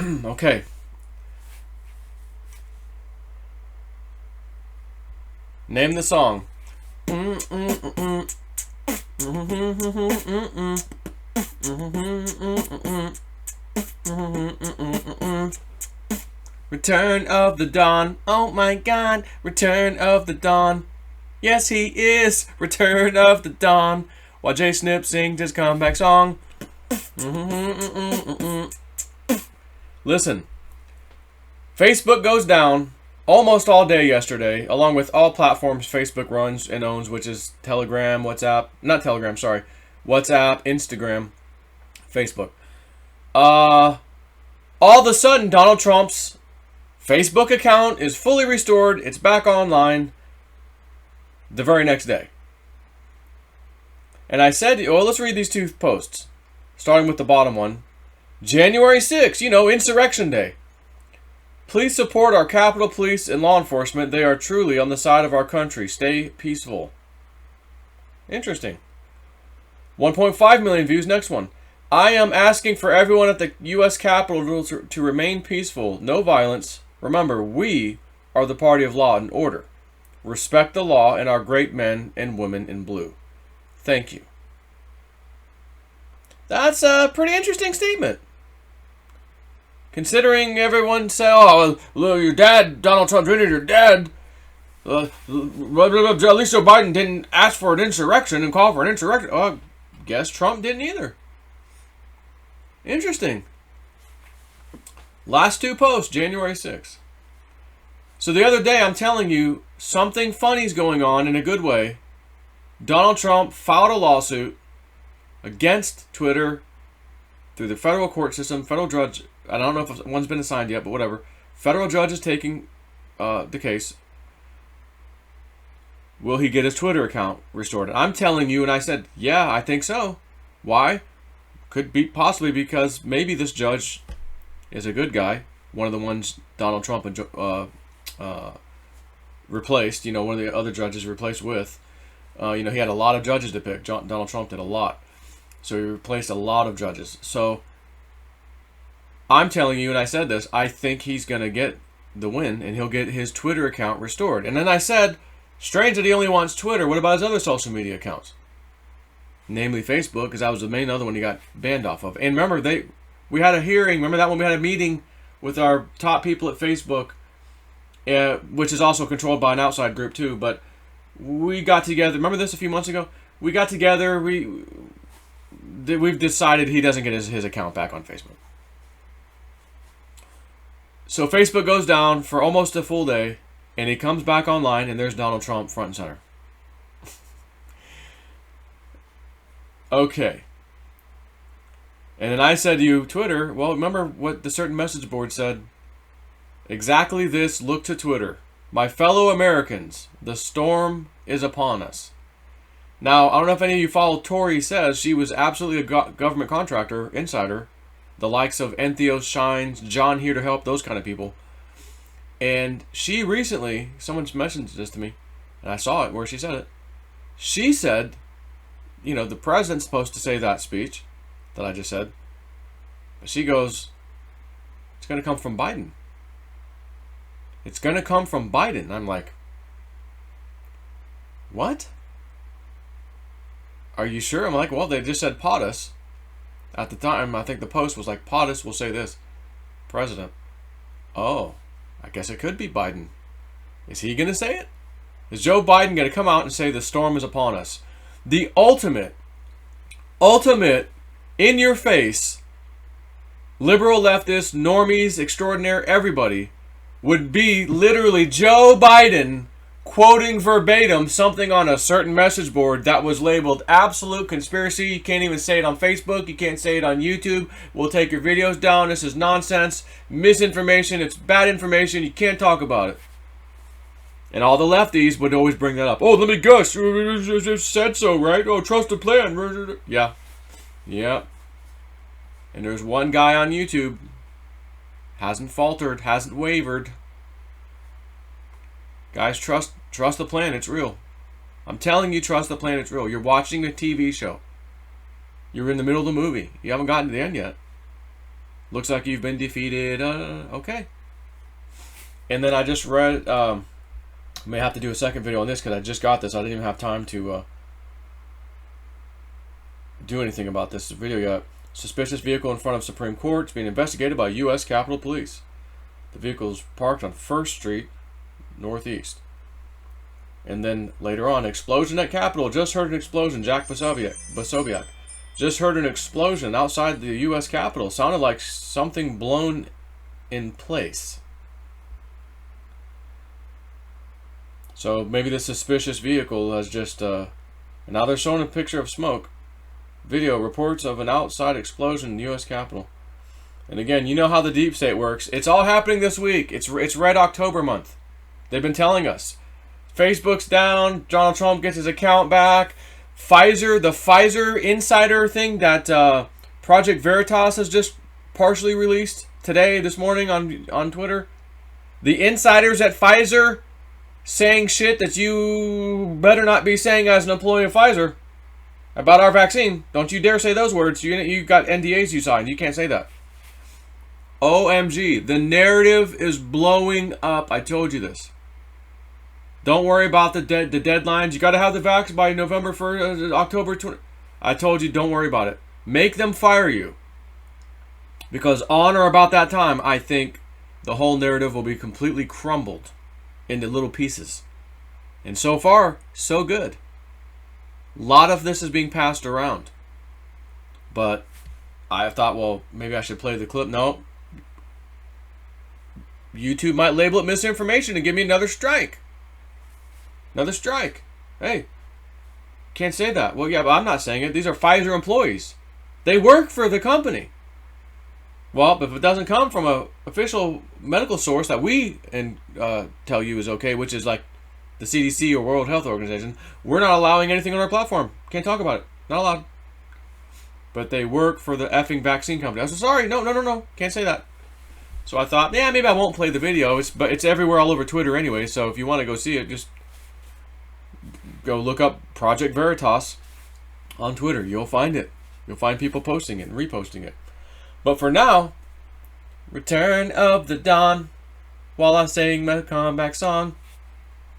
Okay. Name the song. Return of the Dawn. Oh my God. Return of the Dawn. Yes, he is. Return of the Dawn. While Jay Snip sings his comeback song. Listen. Facebook goes down almost all day yesterday, along with all platforms Facebook runs and owns, which is Telegram, WhatsApp, not Telegram, sorry, WhatsApp, Instagram, Facebook. All of a sudden, Donald Trump's Facebook account is fully restored. It's back online the very next day. And I said, well, let's read these two posts, starting with the bottom one. January 6th, Insurrection Day. Please support our Capitol Police and law enforcement. They are truly on the side of our country. Stay peaceful. Interesting. 1.5 million views. Next one. I am asking for everyone at the U.S. Capitol to remain peaceful. No violence. Remember, we are the party of law and order. Respect the law and our great men and women in blue. Thank you. That's a pretty interesting statement. Considering everyone say, oh, your dad, Donald Trump Jr., your dad, at least Joe Biden didn't ask for an insurrection and call for an insurrection. Oh, I guess Trump didn't either. Interesting. Last two posts, January 6th. So the other day, I'm telling you, something funny's going on in a good way. Donald Trump filed a lawsuit against Twitter through the federal court system, federal judge. I don't know if one's been assigned yet, but whatever. Federal judge is taking the case. Will he get his Twitter account restored? I'm telling you, and I said, yeah, I think so. Why? Could be possibly because maybe this judge is a good guy. One of the ones Donald Trump replaced. One of the other judges replaced with. He had a lot of judges to pick. Donald Trump did a lot. So he replaced a lot of judges. So I'm telling you, and I said this, I think he's going to get the win, and he'll get his Twitter account restored. And then I said, strange that he only wants Twitter. What about his other social media accounts? Namely Facebook, because that was the main other one he got banned off of. And remember, we had a hearing. Remember that one? We had a meeting with our top people at Facebook, which is also controlled by an outside group too. But we got together. Remember this a few months ago? We got together. We've decided he doesn't get his account back on Facebook. So Facebook goes down for almost a full day, and he comes back online, and there's Donald Trump front and center. Okay. And then I said to you, Twitter, well, remember what the certain message board said? Exactly this, look to Twitter. My fellow Americans, the storm is upon us. Now, I don't know if any of you follow Tori Says. She was absolutely a government contractor, insider. The likes of Entheos Shines, John Here to Help, those kind of people. And she recently, someone mentioned this to me, and I saw it where she said it. She said, the president's supposed to say that speech that I just said. But she goes, it's going to come from Biden. It's going to come from Biden. I'm like, what? Are you sure? I'm like, well, they just said POTUS. At the time, I think the post was like, POTUS will say this. President. Oh, I guess it could be Biden. Is he going to say it? Is Joe Biden going to come out and say the storm is upon us? The ultimate, in your face, liberal, leftist, normies, extraordinaire, everybody, would be literally Joe Biden quoting verbatim something on a certain message board that was labeled absolute conspiracy. You can't even say it on Facebook. You can't say it on YouTube. We'll take your videos down. This is nonsense, misinformation. It's bad information. You can't talk about it. And all the lefties would always bring that up. Oh, let me guess. You said so, right? Oh, trust the plan. Yeah. Yeah. And there's one guy on YouTube. Hasn't faltered. Hasn't wavered. Guys, trust the plan. It's real. I'm telling you, trust the plan. It's real. You're watching a TV show. You're in the middle of the movie. You haven't gotten to the end yet. Looks like you've been defeated. Okay. And then I just read, may have to do a second video on this because I just got this. I didn't even have time to do anything about this video yet. Suspicious vehicle in front of Supreme Court is being investigated by U.S. Capitol Police. The vehicle is parked on 1st Street, Northeast. And then later on, explosion at Capitol. Just heard an explosion. Jack Basobiak. Just heard an explosion outside the U.S. Capitol. Sounded like something blown in place. So maybe the suspicious vehicle has just... now they're showing a picture of smoke. Video reports of an outside explosion in the U.S. Capitol. And again, you know how the deep state works. It's all happening this week. It's Red October month. They've been telling us. Facebook's down. Donald Trump gets his account back. Pfizer, the Pfizer insider thing that Project Veritas has just partially released today, this morning on Twitter. The insiders at Pfizer saying shit that you better not be saying as an employee of Pfizer about our vaccine. Don't you dare say those words. You got NDAs you signed. You can't say that. OMG. The narrative is blowing up. I told you this. Don't worry about the deadlines. You got to have the vax by November 1st, October 20. I told you, don't worry about it. Make them fire you. Because on or about that time, I think the whole narrative will be completely crumbled into little pieces. And so far, so good. A lot of this is being passed around. But I thought, well, maybe I should play the clip. No. YouTube might label it misinformation and give me another strike. Another strike. Hey, can't say that. Well, yeah, but I'm not saying it. These are Pfizer employees. They work for the company. Well, if it doesn't come from an official medical source that we tell you is okay, which is like the CDC or World Health Organization, we're not allowing anything on our platform. Can't talk about it. Not allowed. But they work for the effing vaccine company. I said, sorry, no. Can't say that. So I thought, yeah, maybe I won't play the video. But it's everywhere all over Twitter anyway, so if you want to go see it, just go look up Project Veritas on Twitter. You'll find it. You'll find people posting it and reposting it. But for now, Return of the Dawn, while I sing my comeback song.